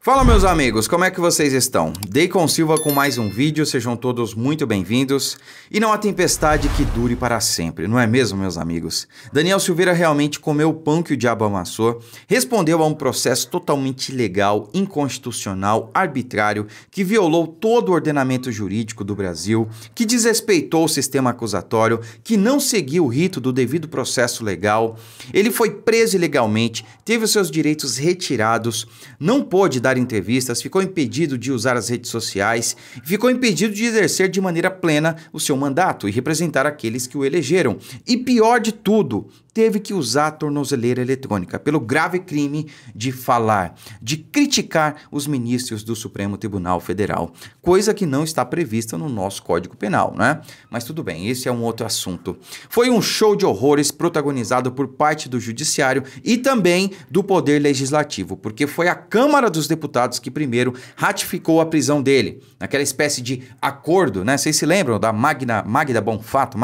Fala meus amigos, como é que vocês estão? Deicon Silva com mais um vídeo, sejam todos muito bem-vindos. E não há tempestade que dure para sempre, não é mesmo meus amigos? Daniel Silveira realmente comeu o pão que o diabo amassou, respondeu a um processo totalmente ilegal, inconstitucional, arbitrário, que violou todo o ordenamento jurídico do Brasil, que desrespeitou o sistema acusatório, que não seguiu o rito do devido processo legal. Ele foi preso ilegalmente, teve os seus direitos retirados, não pôde dar entrevistas, ficou impedido de usar as redes sociais, ficou impedido de exercer de maneira plena o seu mandato e representar aqueles que o elegeram. E pior de tudo, teve que usar a tornozeleira eletrônica pelo grave crime de falar, de criticar os ministros do Supremo Tribunal Federal, coisa que não está prevista no nosso Código Penal, né? Mas tudo bem, esse é um outro assunto. Foi um show de horrores protagonizado por parte do Judiciário e também do Poder Legislativo, porque foi a Câmara dos Deputados que primeiro ratificou a prisão dele, naquela espécie de acordo, né? Vocês se lembram da Magda Monfato,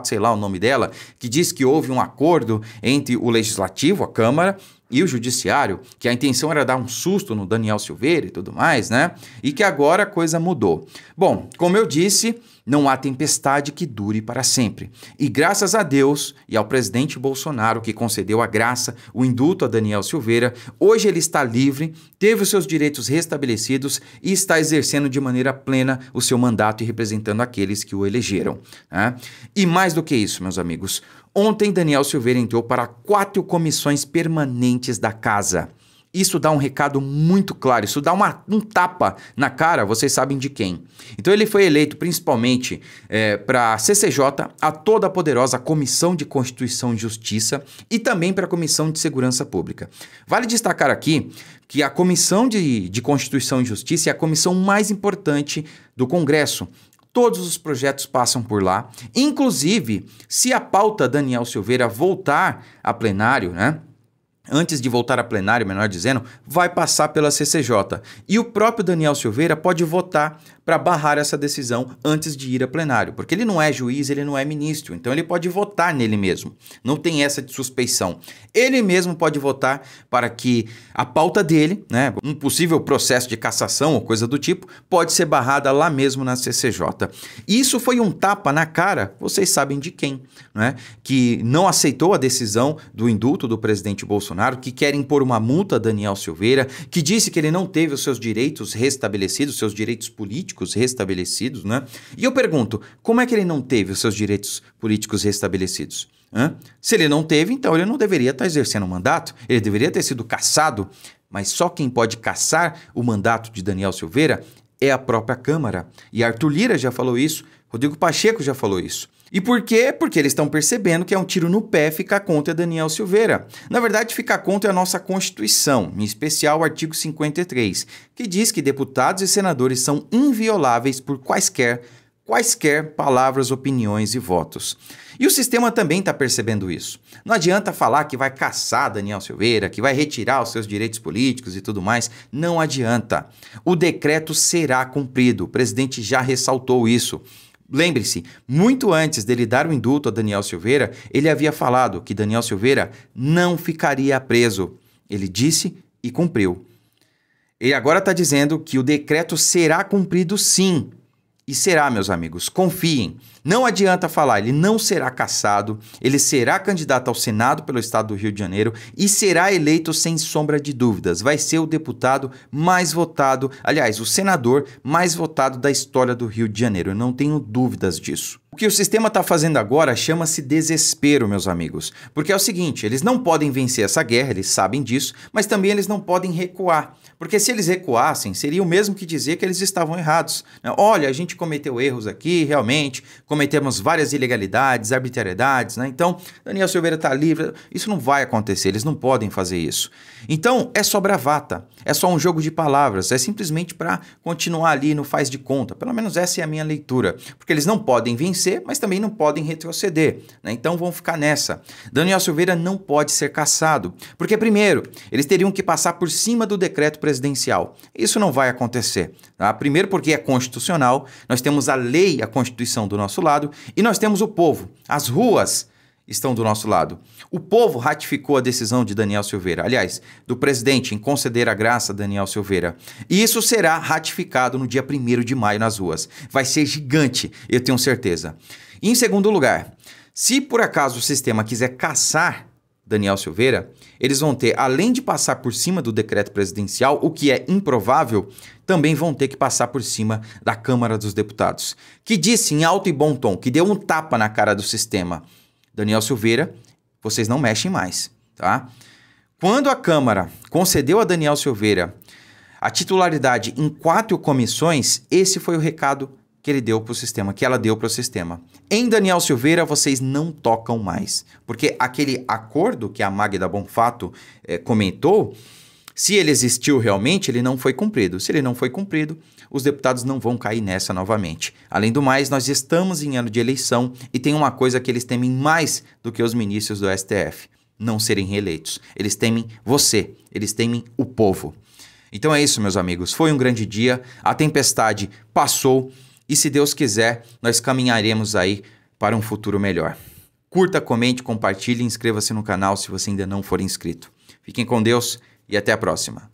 sei lá o nome dela, que diz que houve um acordo entre o Legislativo, a Câmara, e o Judiciário, que a intenção era dar um susto no Daniel Silveira e tudo mais, né? E que agora a coisa mudou. Bom, como eu disse, não há tempestade que dure para sempre. E graças a Deus e ao presidente Bolsonaro, que concedeu a graça, o indulto a Daniel Silveira, hoje ele está livre, teve os seus direitos restabelecidos e está exercendo de maneira plena o seu mandato e representando aqueles que o elegeram, né? E mais do que isso, meus amigos, ontem Daniel Silveira entrou para 4 comissões permanentes da casa. Isso dá um recado muito claro, isso dá um tapa na cara, vocês sabem de quem. Então ele foi eleito principalmente para a CCJ, a toda a poderosa Comissão de Constituição e Justiça e também para a Comissão de Segurança Pública. Vale destacar aqui que a Comissão de Constituição e Justiça é a comissão mais importante do Congresso. Todos os projetos passam por lá, inclusive se a pauta Daniel Silveira voltar a plenário, né? Antes de voltar a plenário, melhor dizendo, vai passar pela CCJ. E o próprio Daniel Silveira pode votar para barrar essa decisão antes de ir a plenário, porque ele não é juiz, ele não é ministro, então ele pode votar nele mesmo. Não tem essa de suspeição. Ele mesmo pode votar para que a pauta dele, né, um possível processo de cassação ou coisa do tipo, pode ser barrada lá mesmo na CCJ. E isso foi um tapa na cara, vocês sabem de quem, né, que não aceitou a decisão do indulto do presidente Bolsonaro, que quer impor uma multa a Daniel Silveira, que disse que ele não teve os seus direitos restabelecidos, seus direitos políticos restabelecidos, né? E eu pergunto, como é que ele não teve os seus direitos políticos restabelecidos? Se ele não teve, então ele não deveria estar exercendo o mandato, ele deveria ter sido cassado, mas só quem pode cassar o mandato de Daniel Silveira é a própria Câmara. E Arthur Lira já falou isso, Rodrigo Pacheco já falou isso. E por quê? Porque eles estão percebendo que é um tiro no pé ficar contra Daniel Silveira. Na verdade, ficar contra a nossa Constituição, em especial o artigo 53, que diz que deputados e senadores são invioláveis por quaisquer palavras, opiniões e votos. E o sistema também está percebendo isso. Não adianta falar que vai caçar Daniel Silveira, que vai retirar os seus direitos políticos e tudo mais. Não adianta. O decreto será cumprido. O presidente já ressaltou isso. Lembre-se, muito antes dele dar o indulto a Daniel Silveira, ele havia falado que Daniel Silveira não ficaria preso. Ele disse e cumpriu. Ele agora está dizendo que o decreto será cumprido sim. E será, meus amigos, confiem. Não adianta falar, ele não será cassado, ele será candidato ao Senado pelo estado do Rio de Janeiro e será eleito sem sombra de dúvidas. Vai ser o deputado mais votado, aliás, o senador mais votado da história do Rio de Janeiro. Eu não tenho dúvidas disso. O que o sistema está fazendo agora chama-se desespero, meus amigos. Porque é o seguinte, eles não podem vencer essa guerra, eles sabem disso, mas também eles não podem recuar. Porque se eles recuassem, seria o mesmo que dizer que eles estavam errados. Olha, a gente cometeu erros aqui, realmente, cometemos várias ilegalidades, arbitrariedades, né? Então, Daniel Silveira está livre. Isso não vai acontecer, eles não podem fazer isso. Então, é só bravata, é só um jogo de palavras, é simplesmente para continuar ali no faz de conta. Pelo menos essa é a minha leitura. Porque eles não podem vencer, mas também não podem retroceder, né? Então, vão ficar nessa. Daniel Silveira não pode ser cassado. Porque, primeiro, eles teriam que passar por cima do decreto presidencial. Isso não vai acontecer, tá? Primeiro porque é constitucional, nós temos a lei, a Constituição do nosso lado, e nós temos o povo, as ruas estão do nosso lado. O povo ratificou a decisão de Daniel Silveira, aliás, do presidente em conceder a graça a Daniel Silveira. E isso será ratificado no dia 1º de maio nas ruas. Vai ser gigante, eu tenho certeza. E em segundo lugar, se por acaso o sistema quiser caçar Daniel Silveira, eles vão ter, além de passar por cima do decreto presidencial, o que é improvável, também vão ter que passar por cima da Câmara dos Deputados, que disse em alto e bom tom, que deu um tapa na cara do sistema: Daniel Silveira, vocês não mexem mais, tá? Quando a Câmara concedeu a Daniel Silveira a titularidade em 4 comissões, esse foi o recado que ele deu para o sistema, que ela deu para o sistema. Em Daniel Silveira, vocês não tocam mais. Porque aquele acordo que a Magda Bonfato comentou, se ele existiu realmente, ele não foi cumprido. Se ele não foi cumprido, os deputados não vão cair nessa novamente. Além do mais, nós estamos em ano de eleição e tem uma coisa que eles temem mais do que os ministros do STF: não serem reeleitos. Eles temem você, eles temem o povo. Então é isso, meus amigos. Foi um grande dia, a tempestade passou. E se Deus quiser, nós caminharemos aí para um futuro melhor. Curta, comente, compartilhe e inscreva-se no canal se você ainda não for inscrito. Fiquem com Deus e até a próxima.